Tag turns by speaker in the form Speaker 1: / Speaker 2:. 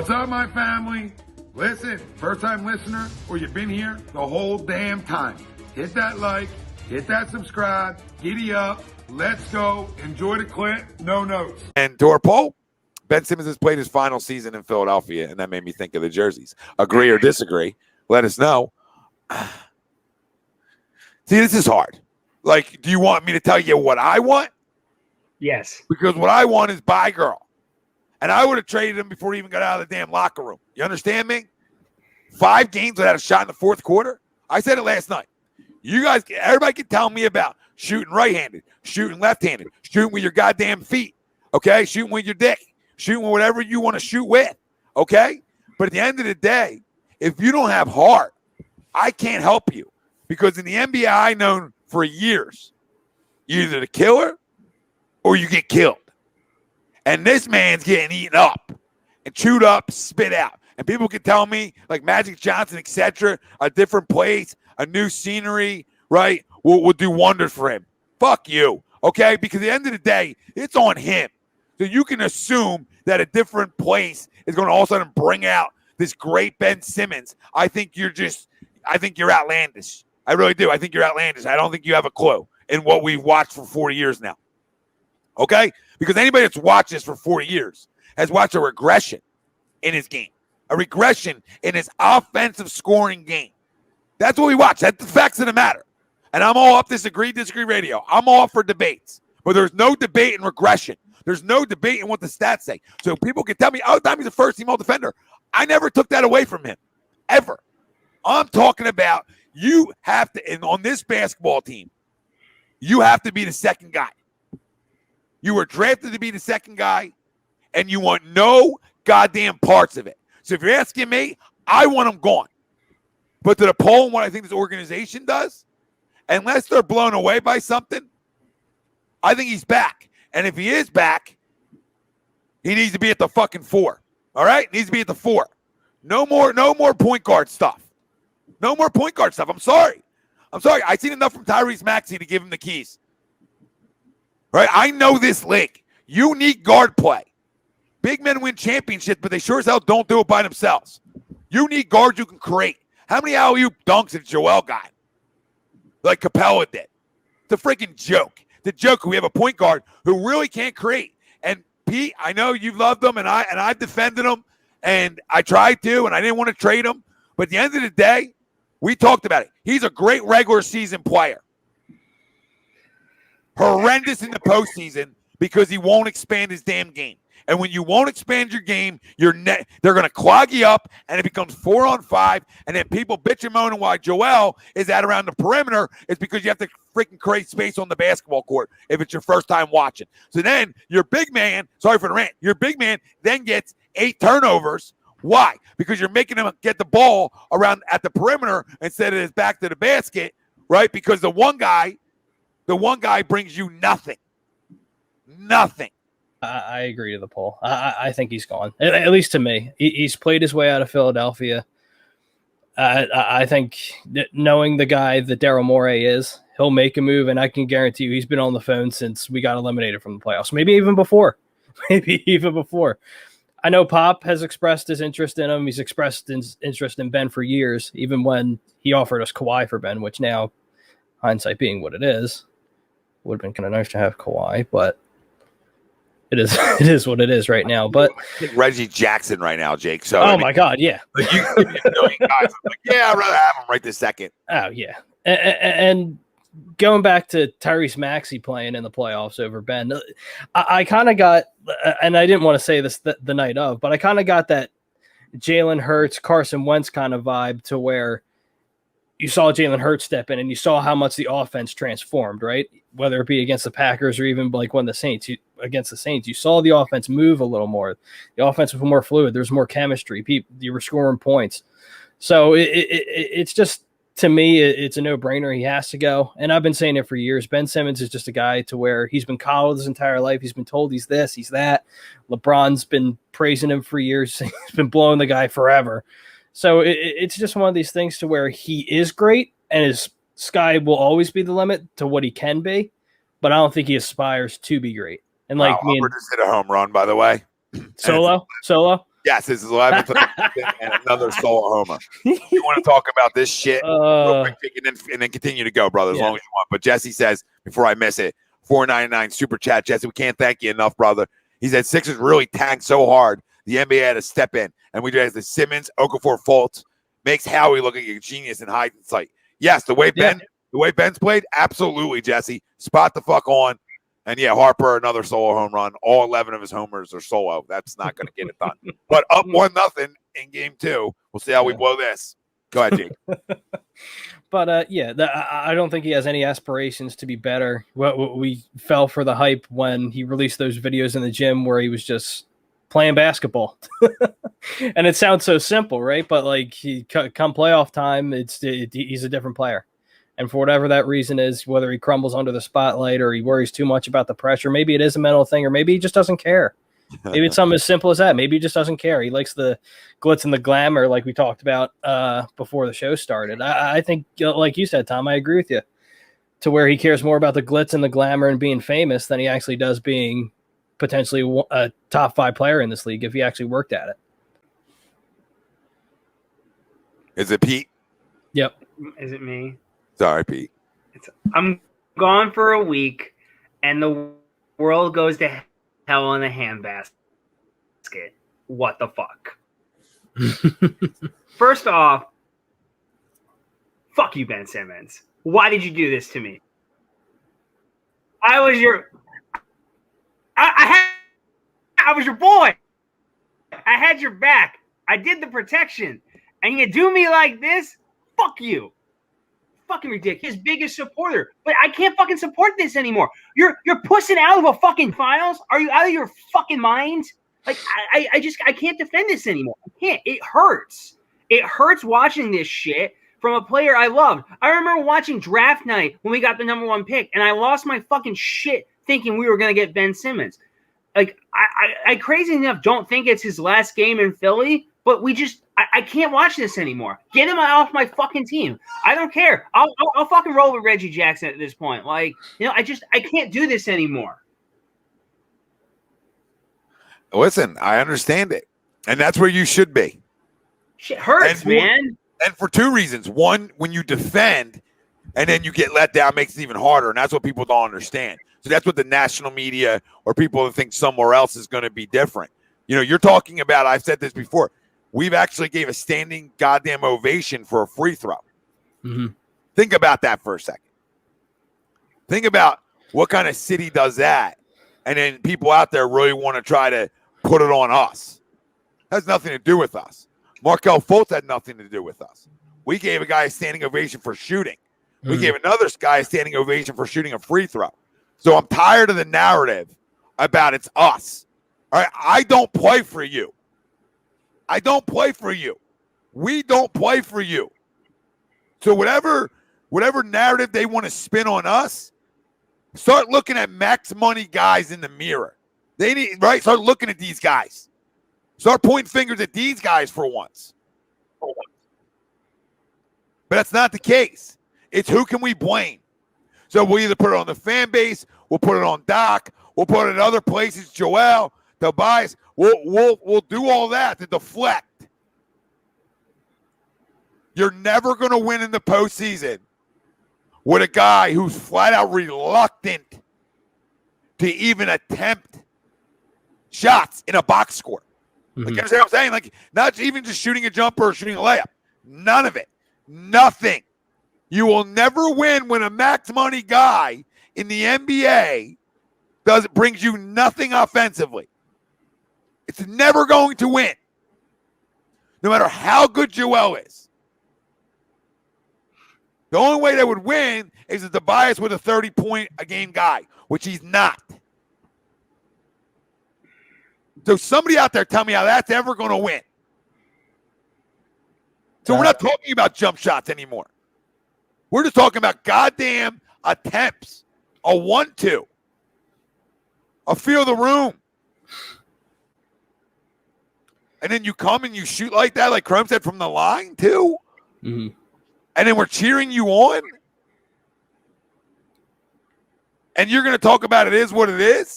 Speaker 1: What's up, my family? Listen, first-time listener, or you've been here the whole damn time. Hit that like, hit that subscribe, giddy up, let's go, enjoy the clip, no notes.
Speaker 2: And to our poll, Ben Simmons has played his final season in Philadelphia, and that made me think of the jerseys. Agree or disagree? Let us know. See, this is hard. Like, do you want me to tell you what I want?
Speaker 3: Yes.
Speaker 2: Because what I want is buy girl. And I would have traded him before he even got out of the damn locker room. You understand me? 5 games without a shot in the fourth quarter. I said it last night. You guys, everybody can tell me about shooting right-handed, shooting left-handed, shooting with your goddamn feet, okay? Shooting with your dick, shooting with whatever you want to shoot with, okay? But at the end of the day, if you don't have heart, I can't help you. Because in the NBA, I known for years, you're either the killer or you get killed. And this man's getting eaten up and chewed up, spit out. And people can tell me, like Magic Johnson, etc., a different place, a new scenery, right, will do wonders for him. Fuck you, okay? Because at the end of the day, it's on him. So you can assume that a different place is going to all of a sudden bring out this great Ben Simmons. I think you're outlandish. I really do. I think you're outlandish. I don't think you have a clue in what we've watched for 40 years now. Okay? Because anybody that's watched this for 40 years has watched a regression in his game, a regression in his offensive scoring game. That's what we watch. That's the facts of the matter. And I'm all up disagree radio. I'm all for debates. But there's no debate in regression. There's no debate in what the stats say. So people can tell me, oh, Tommy's a first-team all-defender. I never took that away from him, ever. I'm talking about you have to, and on this basketball team, you have to be the second guy. You were drafted to be the second guy, and you want no goddamn parts of it. So if you're asking me, I want him gone. But to the poll and what I think this organization does, unless they're blown away by something, I think he's back. And if he is back, he needs to be at the fucking 4. All right? Needs to be at the 4. No more point guard stuff. No more point guard stuff. I'm sorry. I've seen enough from Tyrese Maxey to give him the keys. Right? I know this league. You need guard play. Big men win championships, but they sure as hell don't do it by themselves. You need guards you can create. How many alley-oop dunks did Joel got? Like Capella did. It's a freaking joke. The joke, we have a point guard who really can't create. And Pete, I know you've loved him, and I've defended him, and I tried to, and I didn't want to trade him. But at the end of the day, we talked about it. He's a great regular season player. Horrendous in the postseason because he won't expand his damn game. And when you won't expand your game, they're going to clog you up, and it becomes 4-on-5. And then people bitch and moan why Joel is out around the perimeter. It's because you have to freaking create space on the basketball court if it's your first time watching. So then your big man, sorry for the rant, your big man then gets 8 turnovers. Why? Because you're making him get the ball around at the perimeter instead of his back to the basket, right? Because the one guy brings you nothing. Nothing.
Speaker 3: I agree to the poll. I think he's gone, at least to me. He's played his way out of Philadelphia. I think knowing the guy that Daryl Morey is, he'll make a move, and I can guarantee you he's been on the phone since we got eliminated from the playoffs. Maybe even before. I know Pop has expressed his interest in him. He's expressed his interest in Ben for years, even when he offered us Kawhi for Ben, which now, hindsight being what it is, would have been kind of nice to have Kawhi, but it is what it is right now. But
Speaker 2: I think Reggie Jackson right now, Jake. So
Speaker 3: my God, yeah.
Speaker 2: Like you could be a million guys. I'm like, yeah, I'd rather have him right this second.
Speaker 3: Oh yeah, and going back to Tyrese Maxey playing in the playoffs over Ben, I kind of got, and I didn't want to say this the night of, but I kind of got that Jalen Hurts, Carson Wentz kind of vibe to where you saw Jalen Hurts step in and you saw how much the offense transformed, right? Whether it be against the Packers or even like when against the Saints, you saw the offense move a little more. The offense was more fluid. There's more chemistry. You were scoring points. So it's just, to me, it's a no-brainer. He has to go. And I've been saying it for years. Ben Simmons is just a guy to where he's been coddled his entire life. He's been told he's this, he's that. LeBron's been praising him for years. He's been blowing the guy forever. So it's just one of these things to where he is great, and his sky will always be the limit to what he can be. But I don't think he aspires to be great. And like
Speaker 2: Hubbard just hit a home run, by the way.
Speaker 3: Solo.
Speaker 2: Yes, this is 11th and another solo homer. You want to talk about this shit real quick, and then continue to go, brother, as long as you want. But Jesse says, before I miss it, $4.99 super chat. Jesse, we can't thank you enough, brother. He said Sixers really tanked so hard, the NBA had to step in. And we did the Simmons, Okafor fault makes Howie look like a genius in hindsight. Yes, the way Ben's played, absolutely, Jesse. Spot the fuck on. And yeah, Harper, another solo home run. All 11 of his homers are solo. That's not going to get it done. But up 1-0 in game 2. We'll see how we blow this. Go ahead, Jake.
Speaker 3: But I don't think he has any aspirations to be better. We fell for the hype when he released those videos in the gym where he was just playing basketball. And it sounds so simple, right? But like come playoff time, he's a different player. And for whatever that reason is, whether he crumbles under the spotlight or he worries too much about the pressure, maybe it is a mental thing, or maybe he just doesn't care. Maybe it's something as simple as that. Maybe he just doesn't care. He likes the glitz and the glamour, like we talked about before the show started. I think, like you said, Tom, I agree with you, to where he cares more about the glitz and the glamour and being famous than he actually does being potentially a top 5 player in this league if he actually worked at it.
Speaker 2: Is it Pete?
Speaker 3: Yep.
Speaker 4: Is it me?
Speaker 2: Sorry, Pete.
Speaker 4: I'm gone for a week, and the world goes to hell in a handbasket. What the fuck? First off, fuck you, Ben Simmons. Why did you do this to me? I was your boy. I had your back. I did the protection. And you do me like this? Fuck you. Fucking ridiculous. His biggest supporter. But I can't fucking support this anymore. You're pussing out of a fucking finals? Are you out of your fucking minds? Like, I can't defend this anymore. I can't. It hurts. It hurts watching this shit from a player I loved. I remember watching draft night when we got the number 1 pick, and I lost my fucking shit thinking we were going to get Ben Simmons. Like, I crazy enough don't think it's his last game in Philly, but I can't watch this anymore. Get him off my fucking team. I don't care. I'll fucking roll with Reggie Jackson at this point. Like, I can't do this anymore.
Speaker 2: Listen, I understand it. And that's where you should be.
Speaker 4: Shit hurts, man.
Speaker 2: And for 2 reasons. One, when you defend and then you get let down, makes it even harder. And that's what people don't understand. So that's what the national media or people that think somewhere else is going to be different. You're talking about, I've said this before, we've actually gave a standing goddamn ovation for a free throw.
Speaker 3: Mm-hmm.
Speaker 2: Think about that for a second. Think about what kind of city does that. And then people out there really want to try to put it on us. It has nothing to do with us. Markelle Fultz had nothing to do with us. We gave a guy a standing ovation for shooting. We gave another guy a standing ovation for shooting a free throw. So I'm tired of the narrative about it's us. All right, I don't play for you. I don't play for you. We don't play for you. So whatever narrative they want to spin on us, start looking at max money guys in the mirror. They need, right? Start looking at these guys. Start pointing fingers at these guys for once. But that's not the case. It's who can we blame? So we'll either put it on the fan base, we'll put it on Doc, we'll put it in other places, Joel, Tobias. We'll do all that to deflect. You're never going to win in the postseason with a guy who's flat out reluctant to even attempt shots in a box score.
Speaker 3: Mm-hmm.
Speaker 2: Like, you understand what I'm saying? Like, not even just shooting a jumper or shooting a layup. None of it. Nothing. You will never win when a max money guy in the NBA brings you nothing offensively. It's never going to win. No matter how good Joel is. The only way they would win is if Tobias with a 30-point-a-game guy, which he's not. So somebody out there tell me how that's ever going to win. So we're not talking about jump shots anymore. We're just talking about goddamn attempts. A 1-2. A feel the room. And then you come and you shoot like that, like Chrome said, from the line, too.
Speaker 3: Mm-hmm.
Speaker 2: And then we're cheering you on. And you're going to talk about it is what it is?